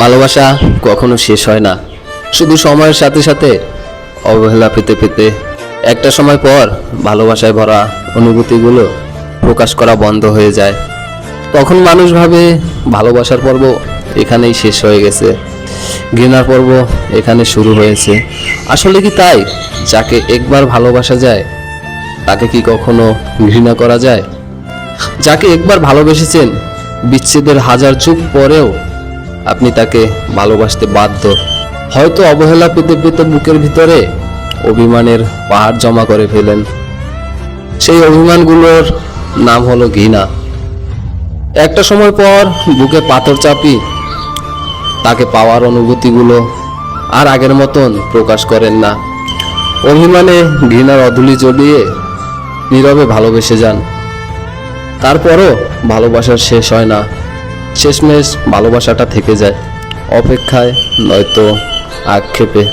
ভালোবাসা কখনো শেষ হয় না, শুধু সময়ের সাথে সাথে অবহেলা পেতে পেতে একটা সময় পর ভালোবাসায় ভরা অনুভূতিগুলো প্রকাশ করা বন্ধ হয়ে যায়। তখন মানুষ ভাবে ভালোবাসার পর্ব এখানেই শেষ হয়ে গেছে, ঘৃণার পর্ব এখানে শুরু হয়েছে। আসলে কি তাই? যাকে একবার ভালোবাসা যায় তাকে কি কখনো ঘৃণা করা যায়? যাকে একবার ভালোবেসেছেন, বিচ্ছেদের হাজার যুগ পরেও আপনি তাকে ভালোবাসতে বাধ্য। হয়তো অবহেলা পেতে পেতে বুকের ভিতরে অভিমানের পাহাড় জমা করে ফেলেন। সেই অভিমানগুলোর নাম হলো ঘৃণা। একটা সময় পর বুকে পাথর চাপি তাকে পাওয়ার অনুভূতিগুলো আর আগের মতন প্রকাশ করেন না। অভিমানে ঘৃণার অধূলি জ্বলিয়ে নীরবে ভালোবেসে যান। তারপরও ভালোবাসা শেষ হয় না, শেষমেশ ভালোবাসাটা থেকে যায় অপেক্ষায়, নয়তো আক্ষেপে।